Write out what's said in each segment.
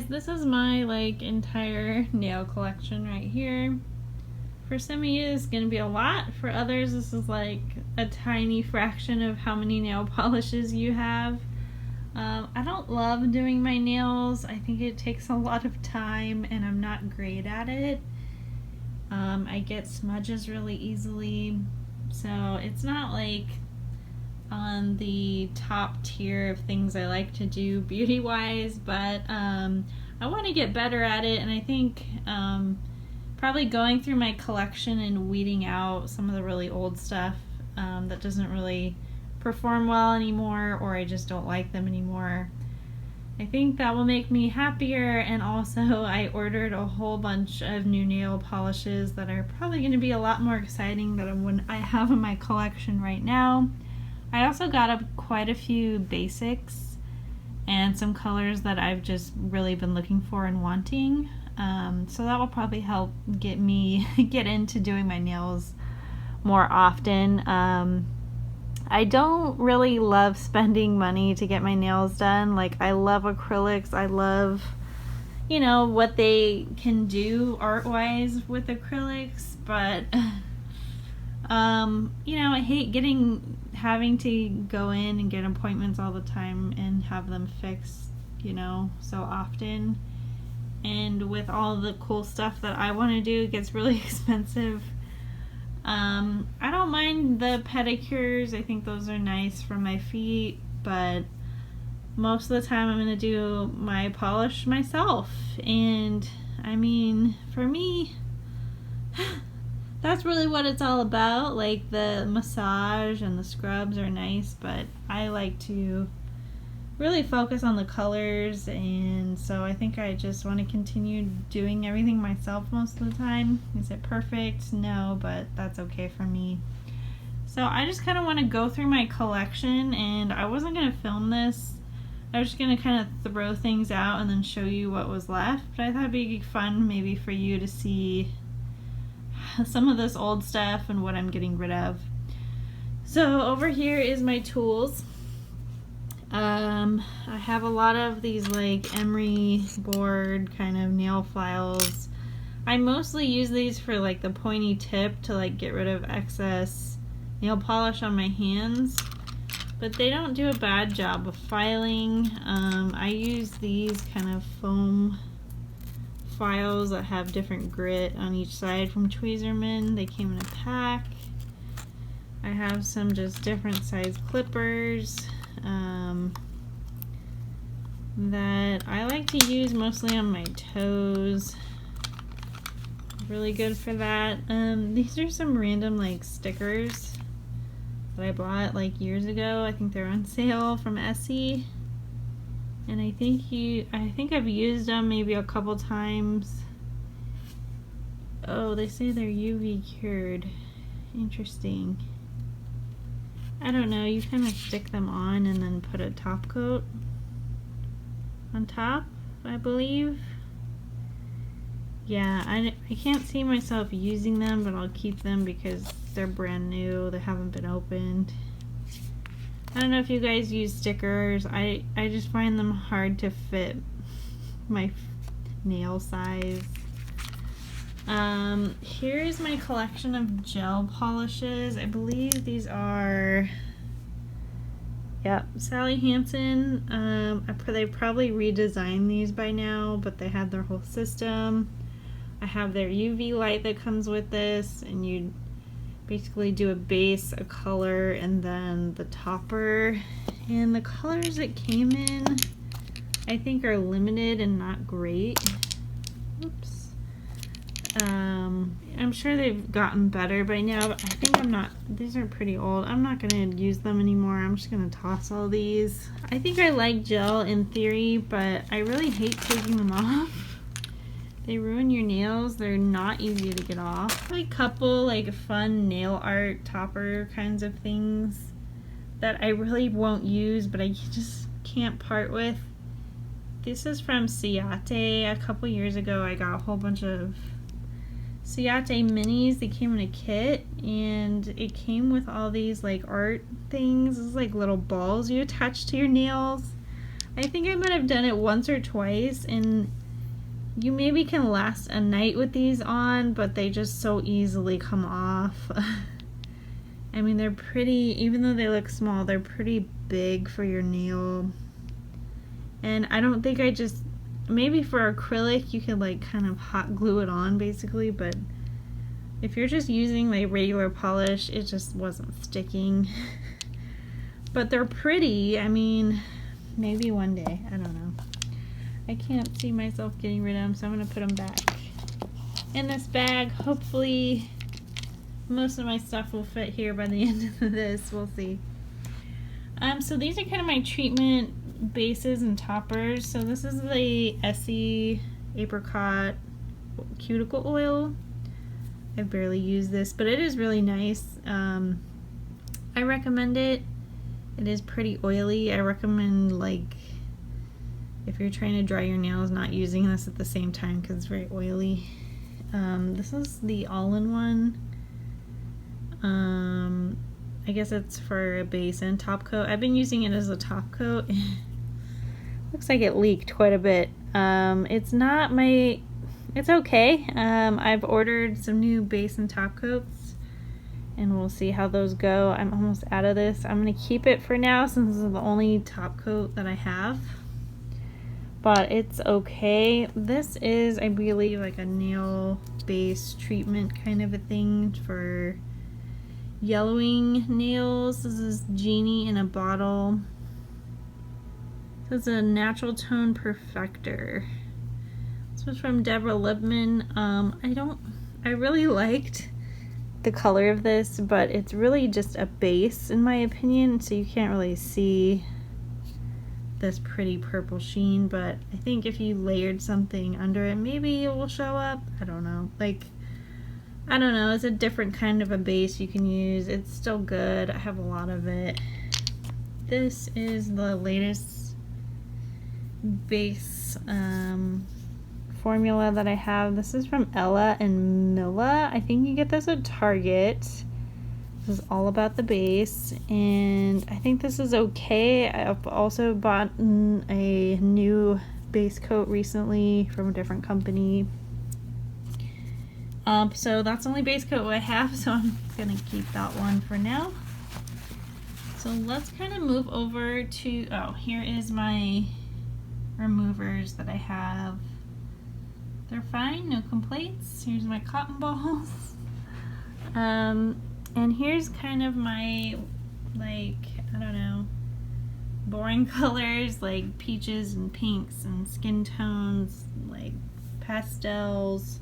this is my like entire nail collection right here. For some of you, it's gonna be a lot. For others, this is like a tiny fraction of how many nail polishes you have. I don't love doing my nails. I think it takes a lot of time and I'm not great at it. I get smudges really easily, so it's not like on the top tier of things I like to do beauty wise, but I want to get better at it, and I think probably going through my collection and weeding out some of the really old stuff that doesn't really perform well anymore, or I just don't like them anymore. I think that will make me happier, and also I ordered a whole bunch of new nail polishes that are probably going to be a lot more exciting than what I have in my collection right now. I also got up quite a few basics and some colors that I've just really been looking for and wanting. So that will probably help get me get into doing my nails more often. I don't really love spending money to get my nails done. Like, I love acrylics. I love, you know, what they can do art-wise with acrylics, but you know, I hate having to go in and get appointments all the time and have them fixed, you know, so often. And with all the cool stuff that I want to do, it gets really expensive. I don't mind the pedicures. I think those are nice for my feet, but most of the time I'm going to do my polish myself. And I mean, for me, that's really what it's all about. Like, the massage and the scrubs are nice, but I like to really focus on the colors, and so I think I just want to continue doing everything myself most of the time. Is it perfect? No, but that's okay for me. So I just kind of want to go through my collection, and I wasn't going to film this. I was just going to kind of throw things out and then show you what was left, but I thought it'd be fun maybe for you to see some of this old stuff and what I'm getting rid of. So over here is my tools. I have a lot of these like emery board kind of nail files. I mostly use these for like the pointy tip to like get rid of excess nail polish on my hands, but they don't do a bad job of filing. I use these kind of foam files that have different grit on each side from Tweezerman. They came in a pack. I have some just different size clippers that I like to use mostly on my toes. Really good for that. These are some random like stickers that I bought like years ago. I think they're on sale from Essie, and I think I've used them maybe a couple times. Oh, they say they're UV cured. Interesting. I don't know, you kind of stick them on and then put a top coat on top, I believe. Yeah, I can't see myself using them, but I'll keep them because they're brand new. They haven't been opened. I don't know if you guys use stickers. I just find them hard to fit my nail size. Here's my collection of gel polishes. I believe these are, yep, Sally Hansen. They probably redesigned these by now, but they had their whole system. I have their UV light that comes with this, and you basically do a base, a color, and then the topper. And the colors it came in, I think, are limited and not great. Oops. I'm sure they've gotten better by now, but I think these are pretty old. I'm not going to use them anymore. I'm just going to toss all these. I think I like gel in theory, but I really hate taking them off. They ruin your nails. They're not easy to get off. A couple like fun nail art topper kinds of things that I really won't use, but I just can't part with. This is from Ciate. A couple years ago I got a whole bunch of Ciate minis. They came in a kit, and it came with all these like art things. It's like little balls you attach to your nails. I think I might have done it once or twice, and you maybe can last a night with these on, but they just so easily come off. I mean, they're pretty, even though they look small, they're pretty big for your nail. And I don't think maybe for acrylic you could like kind of hot glue it on basically, but if you're just using like regular polish, it just wasn't sticking. But they're pretty. I mean, maybe one day, I don't know. I can't see myself getting rid of them, so I'm going to put them back in this bag. Hopefully most of my stuff will fit here by the end of this. We'll see. So these are kind of my treatment bases and toppers. So this is the Essie Apricot Cuticle Oil. I barely use this, but it is really nice. I recommend it. It is pretty oily. I recommend, like, if you're trying to dry your nails, not using this at the same time because it's very oily. This is the all-in-one. I guess it's for a base and top coat. I've been using it as a top coat. Looks like it leaked quite a bit. It's okay. I've ordered some new base and top coats, and we'll see how those go. I'm almost out of this. I'm going to keep it for now since this is the only top coat that I have. But it's okay. This is, I believe, like a nail base treatment kind of a thing for yellowing nails. This is Genie in a bottle. This is a natural tone perfector. This was from Deborah Lipman. I really liked the color of this, but it's really just a base in my opinion, so you can't really see this pretty purple sheen, but I think if you layered something under it, maybe it will show up. I don't know. Like, I don't know. It's a different kind of a base you can use. It's still good. I have a lot of it. This is the latest base formula that I have. This is from Ella and Milla. I think you get this at Target. This is all about the base, and I think this is okay. I've also bought a new base coat recently from a different company. So that's the only base coat I have, so I'm gonna keep that one for now. So let's kind of move over to, here is my removers that I have. They're fine, no complaints. Here's my cotton balls. And here's kind of my, like, I don't know, boring colors like peaches and pinks and skin tones, like pastels,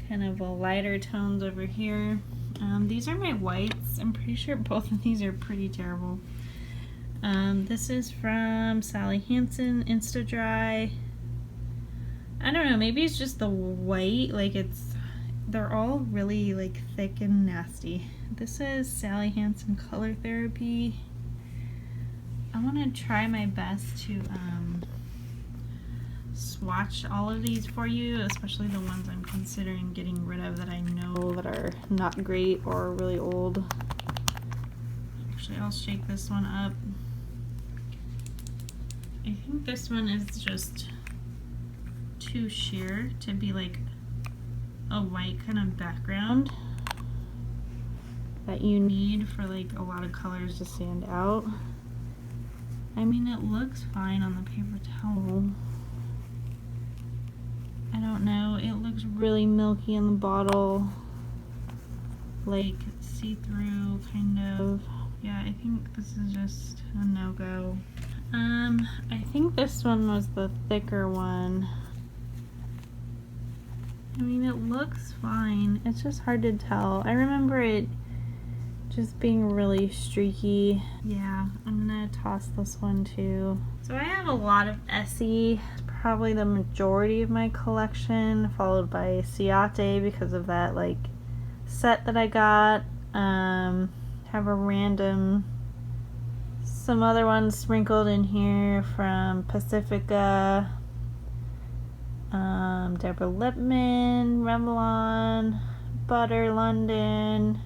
kind of a lighter tones over here. These are my whites. I'm pretty sure both of these are pretty terrible. This is from Sally Hansen Insta Dry. I don't know, maybe it's just the white, like they're all really like thick and nasty. This is Sally Hansen Color Therapy. I want to try my best to swatch all of these for you, especially the ones I'm considering getting rid of that I know that are not great or really old. Actually, I'll shake this one up. I think this one is just too sheer to be like a white kind of background that you need for like a lot of colors to stand out. I mean, it looks fine on the paper towel. I don't know, it looks really milky in the bottle, like see-through kind of. Yeah, I think this is just a no-go. I think this one was the thicker one. I mean, it looks fine. It's just hard to tell. I remember it just being really streaky. Yeah, I'm gonna toss this one too. So I have a lot of Essie. It's probably the majority of my collection, followed by Ciate because of that like set that I got. Have a random, some other ones sprinkled in here from Pacifica. Deborah Lipman, Revlon, Butter London.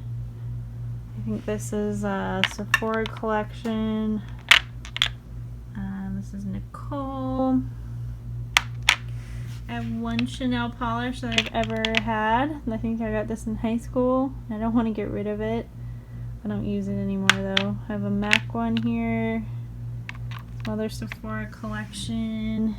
I think this is Sephora Collection. This This is Nicole. I have one Chanel polish that I've ever had. I think I got this in high school. I don't want to get rid of it. I don't use it anymore though. I have a MAC one here. Some other Sephora Collection.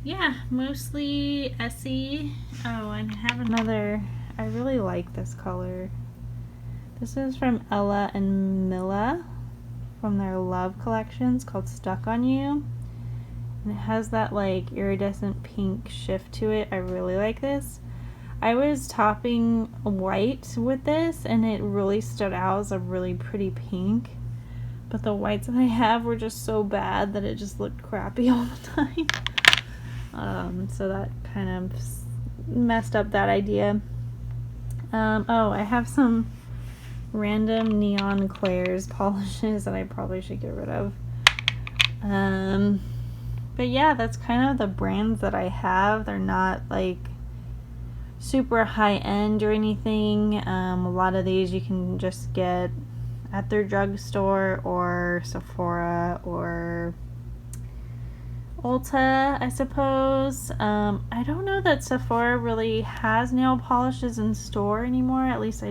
Yeah, mostly Essie. Oh, and I have another. I really like this color. This is from Ella and Milla from their Love collections called Stuck on You. And it has that like iridescent pink shift to it. I really like this. I was topping white with this and it really stood out as a really pretty pink. But the whites that I have were just so bad that it just looked crappy all the time. So that kind of messed up that idea. Oh, I have some random neon Claire's polishes that I probably should get rid of. But yeah, that's kind of the brands that I have. They're not like super high end or anything. A lot of these you can just get at their drugstore or Sephora or Ulta, I suppose. I don't know that Sephora really has nail polishes in store anymore. At least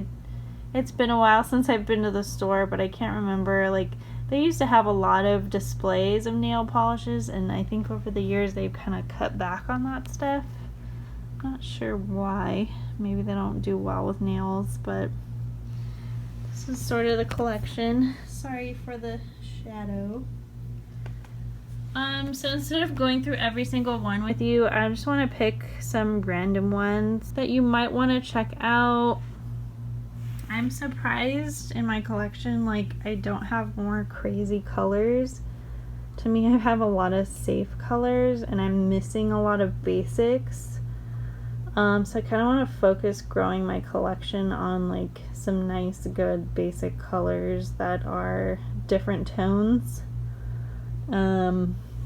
it's been a while since I've been to the store, but I can't remember. Like, they used to have a lot of displays of nail polishes, and I think over the years they've kind of cut back on that stuff. Not sure why. Maybe they don't do well with nails, but this is sort of the collection. Sorry for the shadow. So instead of going through every single one with you, I just want to pick some random ones that you might want to check out. I'm surprised in my collection, like, I don't have more crazy colors. To me, I have a lot of safe colors and I'm missing a lot of basics. So I kind of want to focus growing my collection on like some nice, good basic colors that are different tones.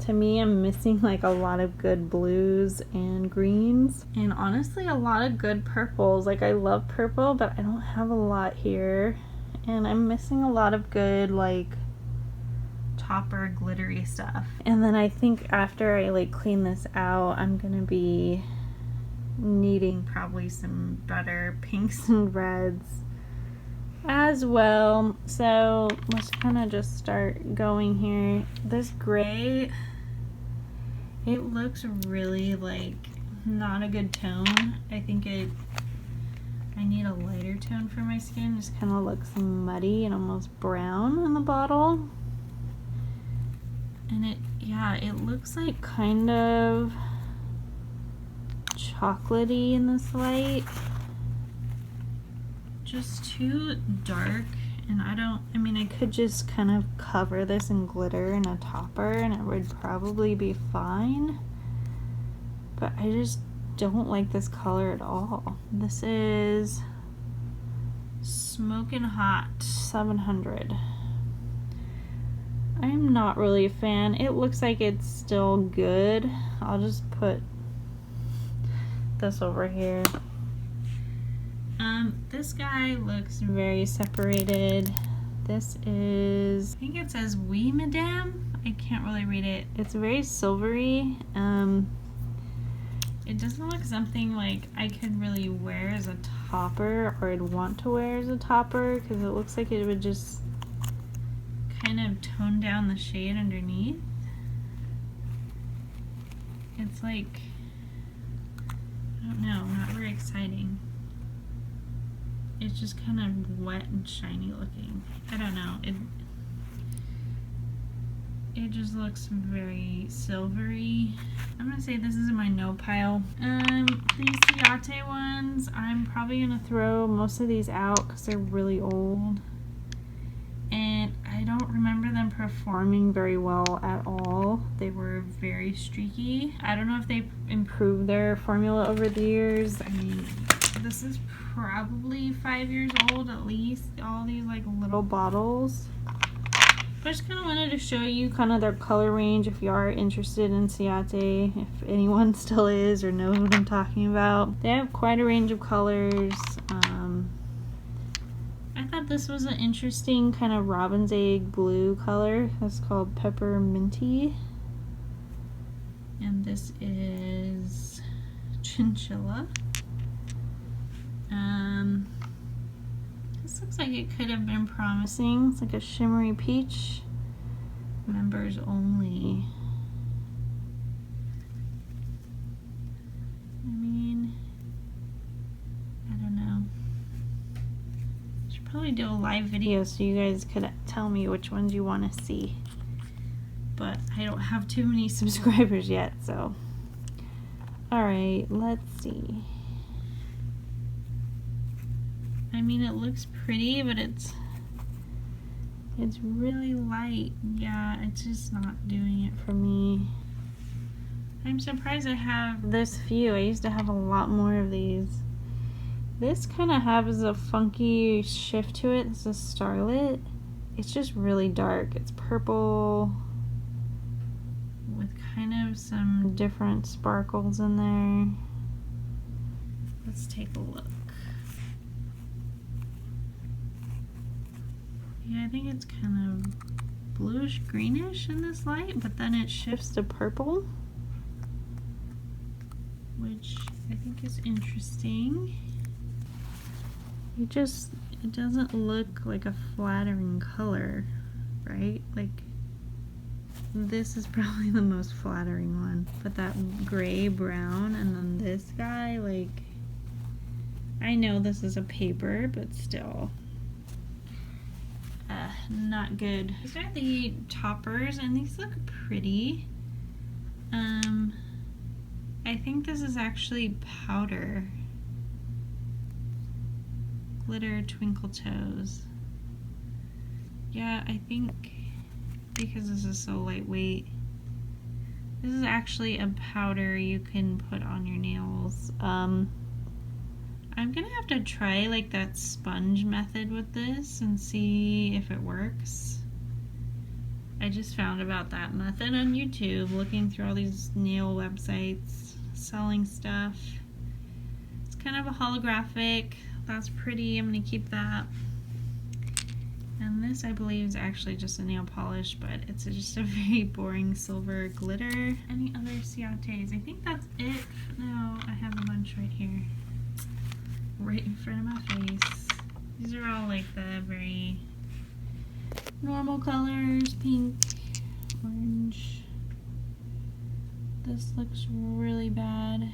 To me, I'm missing like a lot of good blues and greens, and honestly a lot of good purples. Like, I love purple, but I don't have a lot here, and I'm missing a lot of good like topper glittery stuff. And then I think after I like clean this out, I'm gonna be needing probably some better pinks and reds as well. So let's kind of just start going here. This gray, it looks really like not a good tone. I think I need a lighter tone for my skin. Just kind of looks muddy and almost brown in the bottle. And it looks like kind of chocolatey in this light. Just too dark, and I mean I could just kind of cover this in glitter and a topper and it would probably be fine, but I just don't like this color at all. This is Smokin' Hot 700. I'm not really a fan. It looks like it's still good. I'll just put this over here. This guy looks very separated. This is, I think it says Oui Madame. I can't really read it. It's very silvery. It doesn't look something like I could really wear as a topper, or I'd want to wear as a topper, because it looks like it would just kind of tone down the shade underneath. It's like, I don't know, not very exciting. It's just kind of wet and shiny looking. I don't know. It just looks very silvery. I'm gonna say this is in my no pile. These Ciate ones, I'm probably gonna throw most of these out because they're really old. And I don't remember them performing very well at all. They were very streaky. I don't know if they've improved their formula over the years. I mean, this is probably 5 years old at least, all these like little bottles. But I just kind of wanted to show you kind of their color range if you are interested in Ciate, if anyone still is or knows what I'm talking about. They have quite a range of colors. I thought thought this was an interesting kind of robin's egg blue color. It's called Pepperminty. And this is Chinchilla. This looks like it could have been promising. It's like a shimmery peach. Members only. I mean, I don't know. Should probably do a live video so you guys could tell me which ones you want to see. But I don't have too many subscribers yet, so. Alright, let's see. I mean, it looks pretty, but it's really light. Yeah, it's just not doing it for me. I'm surprised I have this few. I used to have a lot more of these. This kind of has a funky shift to it. It's a starlit. It's just really dark. It's purple with kind of some different sparkles in there. Let's take a look. Yeah, I think it's kind of bluish greenish in this light, but then it shifts to purple, which I think is interesting. It doesn't look like a flattering color, right? Like, this is probably the most flattering one, but that gray brown and then this guy, like, I know this is a paper, but still. Not good. These are the toppers, and these look pretty. I think this is actually powder. Glitter Twinkle Toes. Yeah, I think because this is so lightweight, this is actually a powder you can put on your nails. I'm gonna have to try like that sponge method with this and see if it works. I just found about that method on YouTube, looking through all these nail websites selling stuff. It's kind of a holographic. That's pretty. I'm gonna keep that. And this, I believe, is actually just a nail polish, but it's just a very boring silver glitter. Any other Ciates? I think that's it. No, I have a bunch right here. Right in front of my face. These are all like the very normal colors. Pink, orange. This looks really bad.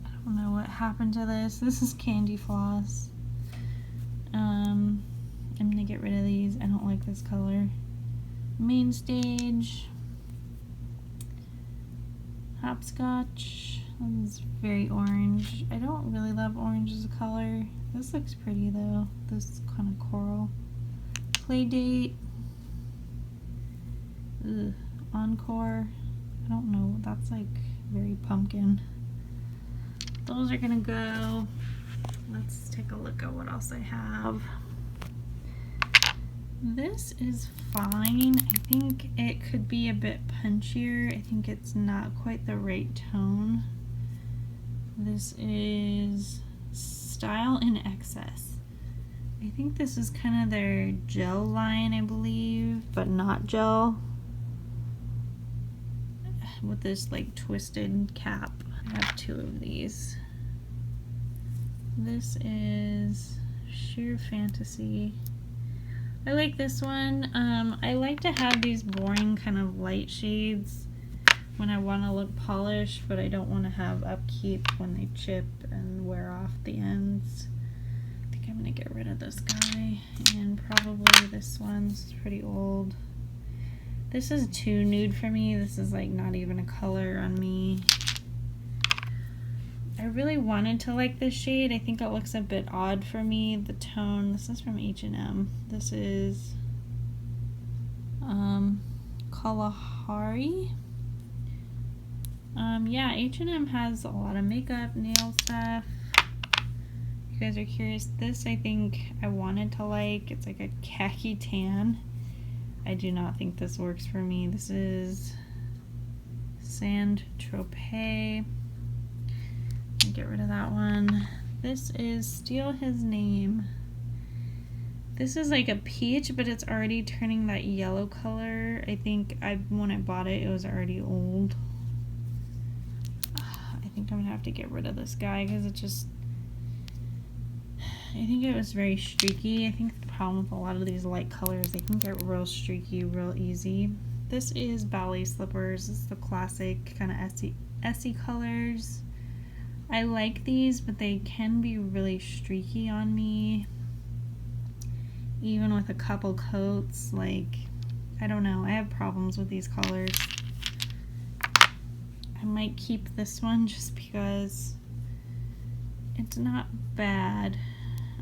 I don't know what happened to this. This is Candy Floss. I'm gonna get rid of these. I don't like this color. Main Stage. Hopscotch. This is very orange. I don't really love orange as a color. This looks pretty though. This kind of coral. Playdate. Ugh. Encore. I don't know. That's like very pumpkin. Those are gonna go. Let's take a look at what else I have. This is fine. I think it could be a bit punchier. I think it's not quite the right tone. This is Style in Excess. I think this is kind of their gel line, I believe, but not gel. With this like twisted cap. I have two of these. This is Sheer Fantasy. I like this one. I like to have these boring kind of light shades when I want to look polished, but I don't want to have upkeep when they chip and wear off the ends. I think I'm going to get rid of this guy, and probably this one's pretty old. This is too nude for me. This is like not even a color on me. I really wanted to like this shade. I think it looks a bit odd for me. The tone, this is from H&M. This is Kalahari. Yeah, H&M has a lot of makeup, nail stuff. If you guys are curious, this I think I wanted to like. It's like a khaki tan. I do not think this works for me. This is Sand Tropez. Get rid of that one. This is Steal His Name. This is like a peach, but it's already turning that yellow color. I think when I bought it, it was already old. I think I'm gonna have to get rid of this guy because I think it was very streaky. I think the problem with a lot of these light colors, they can get real streaky real easy. This is Ballet Slippers. This is the classic kind of Essie colors. I like these, but they can be really streaky on me. Even with a couple coats, like, I don't know. I have problems with these colors. I might keep this one just because it's not bad.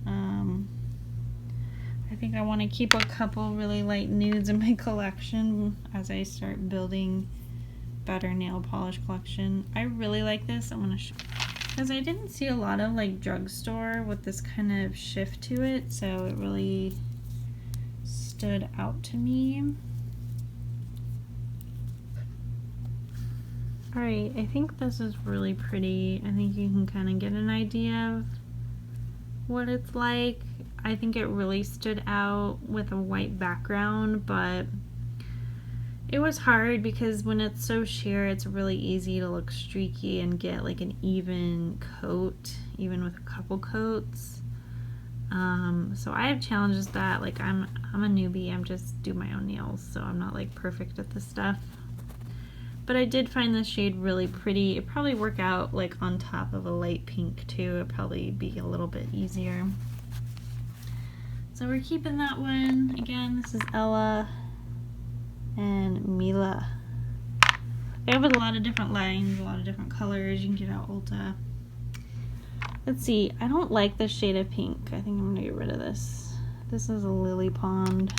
I think I want to keep a couple really light nudes in my collection as I start building better nail polish collection. I really like this. I'm going to show because I didn't see a lot of like drugstore with this kind of shift to it, so it really stood out to me. Alright, I think this is really pretty. I think you can kind of get an idea of what it's like. I think it really stood out with a white background, but it was hard because when it's so sheer, it's really easy to look streaky and get like an even coat, even with a couple coats. So I have challenges that, like, I'm a newbie, I'm just do my own nails, so I'm not like perfect at this stuff. But I did find this shade really pretty. It'd probably work out like on top of a light pink too. It'd probably be a little bit easier. So we're keeping that one. Again, this is Ella and Mila. They have a lot of different lines, a lot of different colors. You can get out Ulta. Let's see, I don't like this shade of pink. I think I'm gonna get rid of this. This is a Lily Pond.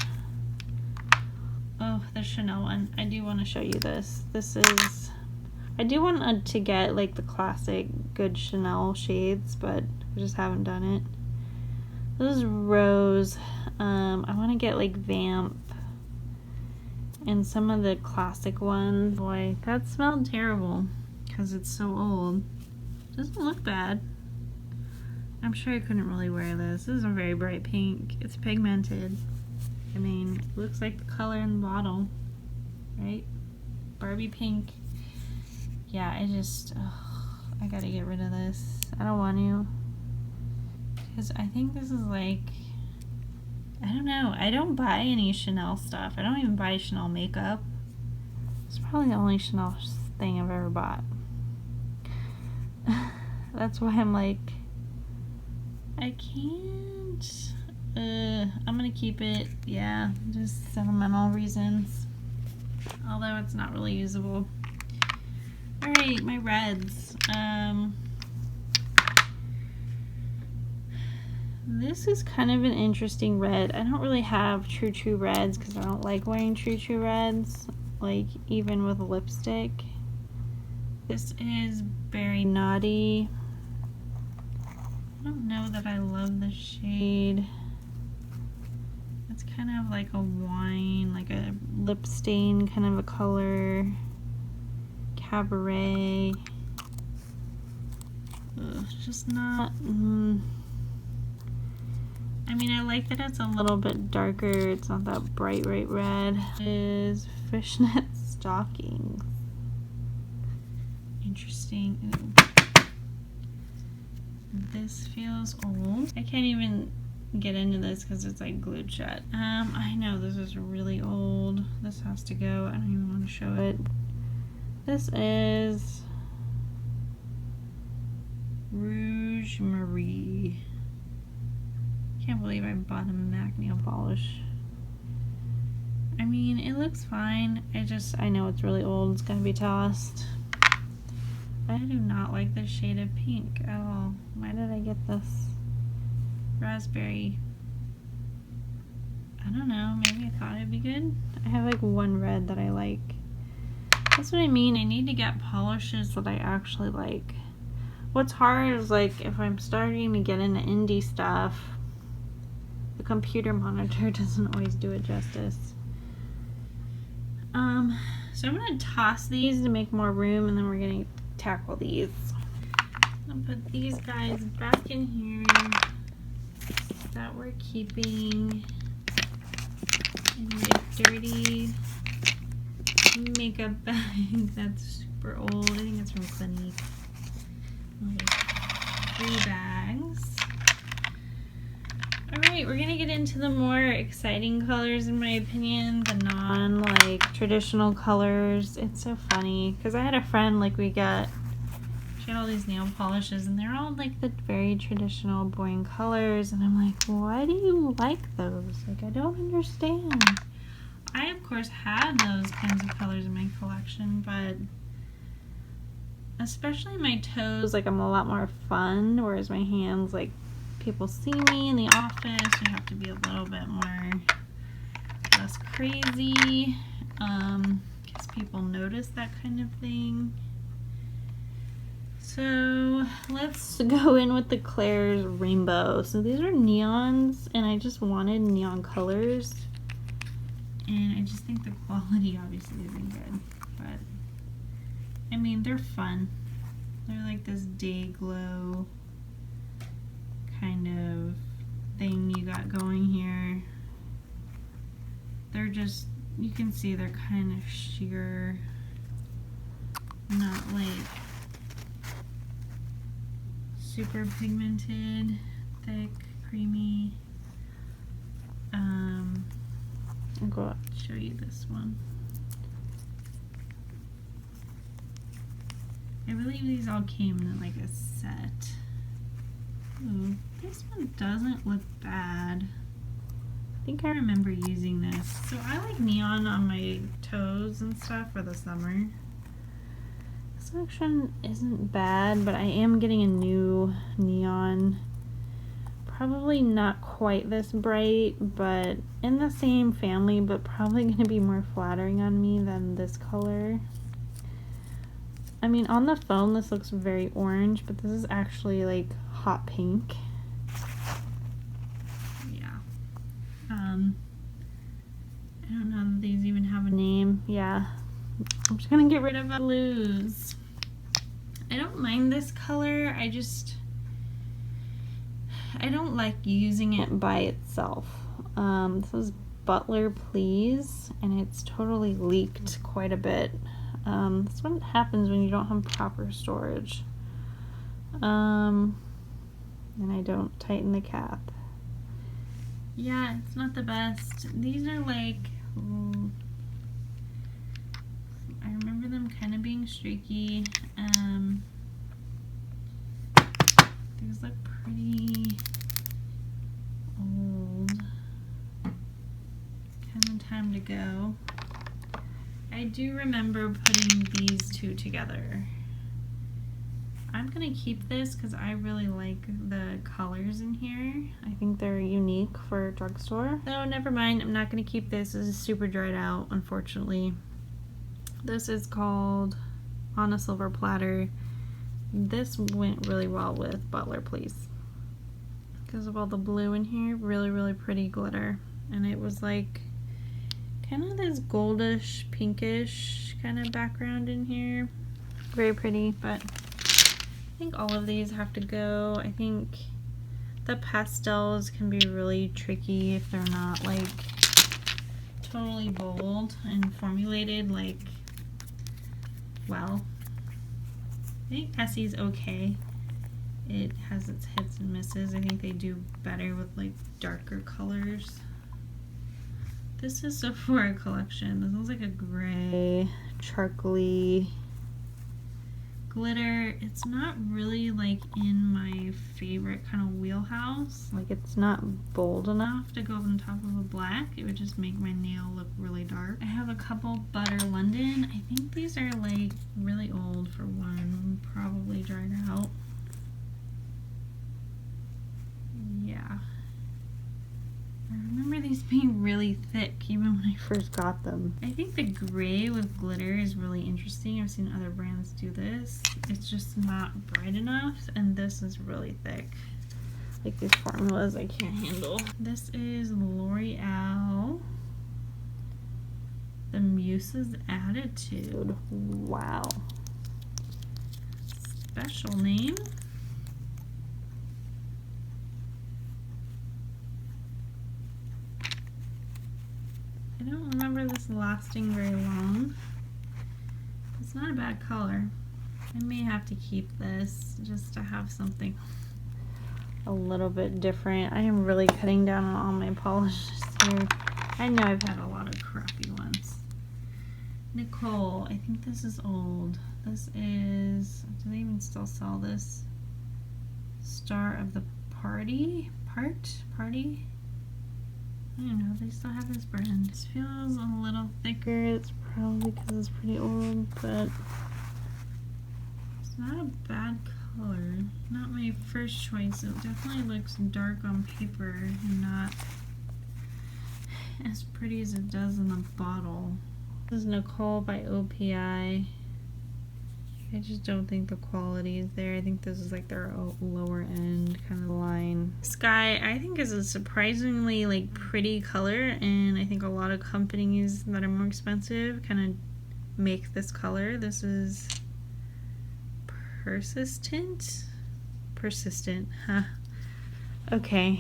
Oh, the Chanel one. I do want to show you this. This is, I do want to get like the classic good Chanel shades, but I just haven't done it. This is Rose. I want to get like Vamp and some of the classic ones. Boy, that smelled terrible because it's so old. Doesn't look bad. I'm sure I couldn't really wear this. This is a very bright pink. It's pigmented. I mean, it looks like the color in the bottle, right? Barbie pink. Yeah, I gotta get rid of this. I don't want to. Because I think this is like, I don't know. I don't buy any Chanel stuff. I don't even buy Chanel makeup. It's probably the only Chanel thing I've ever bought. That's why I'm like, I can't. I'm gonna keep it. Yeah, just sentimental reasons. Although it's not really usable. Alright, my reds. This is kind of an interesting red. I don't really have true reds because I don't like wearing true reds, like even with lipstick. This is Berry Naughty. I don't know that I love the shade. It's kind of like a wine, like a lip stain kind of a color. Cabaret. Ugh, just not. I mean, I like that it's a little bit darker. It's not that bright red. It is Fishnet Stocking. Interesting. Ooh. This feels old. I can't even get into this because it's like glued shut. I know this is really old. This has to go. I don't even want to show it. This is Rouge Marie. Can't believe I bought a MAC nail polish. I mean, it looks fine. I know it's really old. It's gonna be tossed. I do not like this shade of pink at all. Why did I get this? Raspberry. I don't know. Maybe I thought it'd be good. I have like one red that I like. That's what I mean. I need to get polishes that I actually like. What's hard is like if I'm starting to get into indie stuff, the computer monitor doesn't always do it justice. So I'm gonna toss these to make more room, and then we're gonna tackle these. I'll put these guys back in here that we're keeping in my dirty makeup bag that's super old. I think it's from Clinique. Like 3 bags. Alright, we're gonna get into the more exciting colors in my opinion, the non traditional colors. It's so funny because I had a friend, like she had all these nail polishes and they're all like the very traditional boring colors, and I'm like, why do you like those? Like, I don't understand. I of course had those kinds of colors in my collection, but especially my toes, like I'm a lot more fun, whereas my hands, like people see me in the office, you have to be a little bit more less crazy, because people notice that kind of thing. So let's go in with the Claire's Rainbow. So these are neons, and I just wanted neon colors, and I just think the quality obviously isn't good, but I mean, they're fun. They're like this day glow kind of thing you got going here. They're just, you can see they're kind of sheer, not like super pigmented, thick, creamy. I'll go up and show you this one. I believe these all came in like a set. Ooh, this one doesn't look bad. I think I remember using this. So I like neon on my toes and stuff for the summer. This section isn't bad, but I am getting a new neon. Probably not quite this bright, but in the same family, but probably going to be more flattering on me than this color. I mean, on the phone this looks very orange, but this is actually like hot pink. Yeah. I don't know if these even have a name. Yeah. I'm just gonna get rid of the blues. I don't mind this color, I don't like using it by itself. This is Butler Please, and it's totally leaked quite a bit. That's what happens when you don't have proper storage. And I don't tighten the cap. Yeah, it's not the best. These are like, I remember them kind of being streaky. These look pretty old. Kind of time to go. I do remember putting these two together. I'm gonna keep this because I really like the colors in here. I think they're unique for a drugstore. No, never mind. I'm not gonna keep this. This is super dried out, unfortunately. This is called On a Silver Platter. This went really well with Butler Please because of all the blue in here. Really, really pretty glitter. And it was like kind of this goldish, pinkish kind of background in here. Very pretty, but I think all of these have to go. I think the pastels can be really tricky if they're not like totally bold and formulated like well. I think Essie's okay. It has its hits and misses. I think they do better with like darker colors. This is Sephora Collection. This looks like a gray, charcoaly glitter. It's not really like in my favorite kind of wheelhouse. Like, it's not bold enough to go on top of a black. It would just make my nail look really dark. I have a couple Butter London. I think these are like really old for one, probably dried out. Yeah. I remember these being really thick even when I first got them. I think the gray with glitter is really interesting. I've seen other brands do this. It's just not bright enough, and this is really thick. Like these formulas I can't handle. This is L'Oreal. The Muse's Attitude. Wow. Special name. I don't remember this lasting very long. It's not a bad color. I may have to keep this just to have something a little bit different. I am really cutting down on all my polishes here. I know I've had a lot of crappy ones. Nicole, I think this is old. This is, do they even still sell this? Star of the Party? Party? I don't know, they still have this brand. This feels a little thicker. It's probably because it's pretty old, but it's not a bad color. Not my first choice. It definitely looks dark on paper and not as pretty as it does in the bottle. This is Nicole by OPI. I just don't think the quality is there. I think this is like their lower end kind of line. Sky, I think, is a surprisingly like pretty color, and I think a lot of companies that are more expensive kind of make this color. This is persistent, huh? Okay.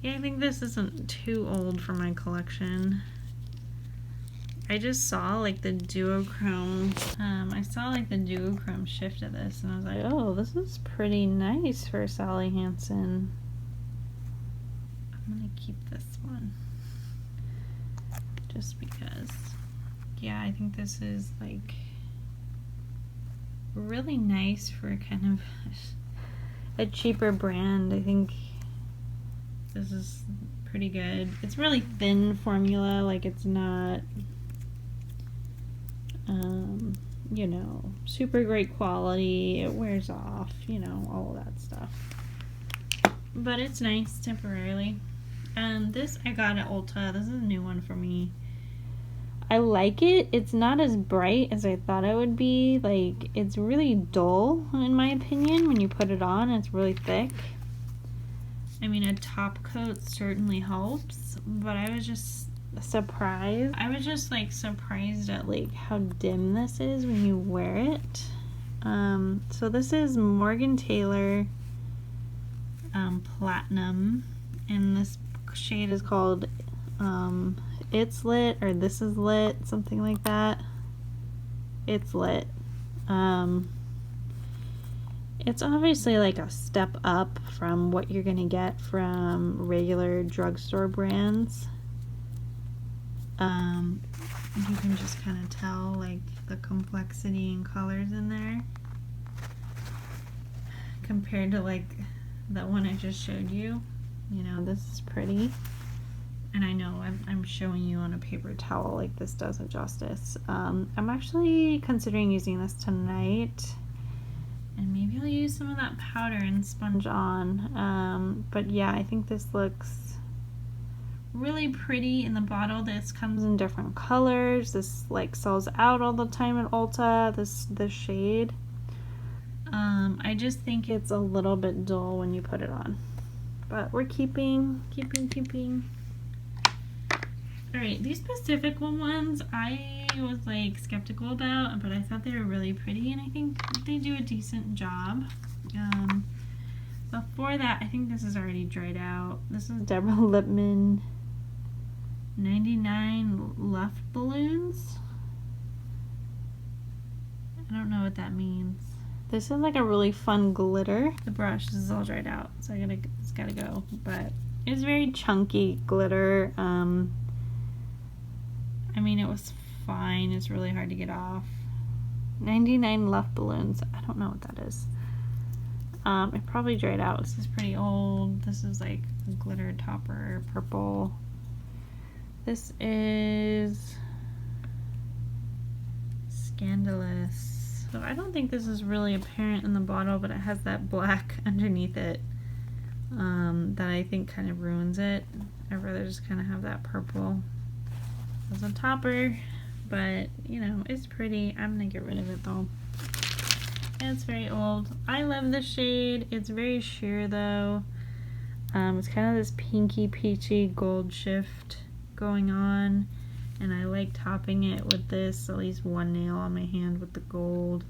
Yeah, I think this isn't too old for my collection. I just saw like the duochrome. I saw like the duochrome shift of this, and I was like, oh, this is pretty nice for Sally Hansen. I'm gonna keep this one just because. Yeah, I think this is like really nice for kind of a cheaper brand. I think this is pretty good. It's really thin formula, like it's not you know, super great quality. It wears off, you know, all of that stuff. But it's nice temporarily. This I got at Ulta. This is a new one for me. I like it. It's not as bright as I thought it would be. Like, it's really dull, in my opinion, when you put it on. It's really thick. I mean, a top coat certainly helps, but I was just surprised. I was just like surprised at like how dim this is when you wear it. So this is Morgan Taylor Platinum, and this shade is called It's Lit, or This Is Lit, something like that. It's Lit. It's obviously like a step up from what you're gonna get from regular drugstore brands. You can just kind of tell like the complexity and colors in there compared to like that one I just showed you. You know, this is pretty, and I know I'm showing you on a paper towel, like this does it justice. I'm actually considering using this tonight, and maybe I'll use some of that powder and sponge on. But yeah, I think this looks really pretty in the bottle. This comes in different colors. This like sells out all the time at Ulta, this shade. I just think it's a little bit dull when you put it on, but we're keeping. All right, these Pacific ones I was like skeptical about, but I thought they were really pretty, and I think they do a decent job. Before that, I think this is already dried out. This is Deborah Lipman 99 Luft Balloons. I don't know what that means. This is like a really fun glitter. The brush is all dried out, so it's gotta go. But it's very chunky glitter. I mean, it was fine. It's really hard to get off. 99 Luft Balloons. I don't know what that is. It probably dried out. This is pretty old. This is like a glitter topper, purple. This is Scandalous. So I don't think this is really apparent in the bottle, but it has that black underneath it that I think kind of ruins it. I'd rather just kind of have that purple as a topper, but you know, it's pretty. I'm gonna get rid of it though. It's very old. I love the shade. It's very sheer though. It's kind of this pinky peachy gold shift going on, and I like topping it with this, at least one nail on my hand with the gold.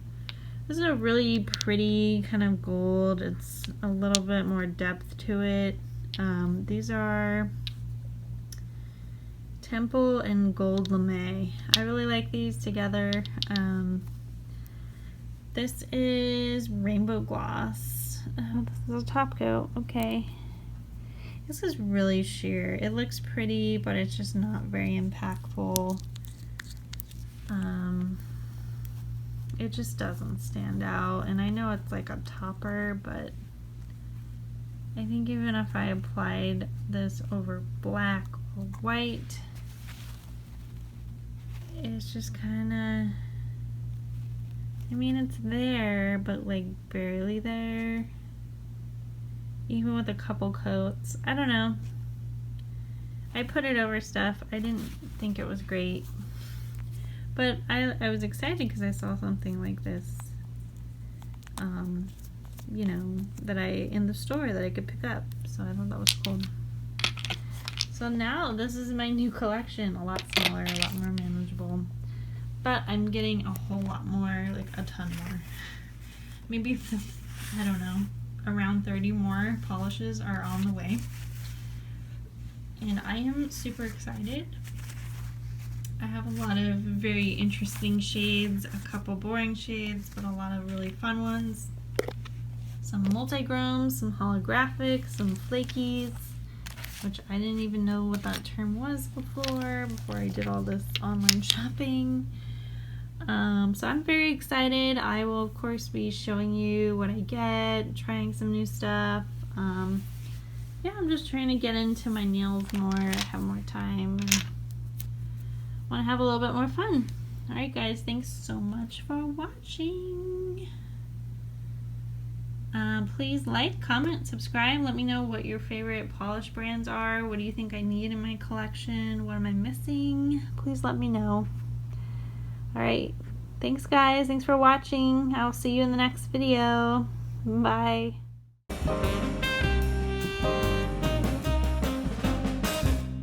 This is a really pretty kind of gold. It's a little bit more depth to it. These are Temple and Gold Lame. I really like these together. This is Rainbow Gloss. Oh, this is a top coat. Okay. This is really sheer. It looks pretty, but it's just not very impactful. It just doesn't stand out. And I know it's like a topper, but I think even if I applied this over black or white, it's just kind of, I mean, it's there, but like barely there. Even with a couple coats. I don't know. I put it over stuff. I didn't think it was great. But I was excited because I saw something like this, you know, in the store that I could pick up. So I thought that was cool. So now this is my new collection. A lot smaller, a lot more manageable. But I'm getting a whole lot more, like a ton more. Maybe, I don't know, around 30 more polishes are on the way. And I am super excited. I have a lot of very interesting shades, a couple boring shades, but a lot of really fun ones. Some multichromes, some holographics, some flakies, which I didn't even know what that term was before I did all this online shopping. So I'm very excited. I will of course be showing you what I get, trying some new stuff. Yeah, I'm just trying to get into my nails more, have more time, and want to have a little bit more fun. Alright guys, thanks so much for watching. Please like, comment, subscribe. Let me know what your favorite polish brands are. What do you think I need in my collection? What am I missing? Please let me know. Alright, thanks guys. Thanks for watching. I'll see you in the next video. Bye.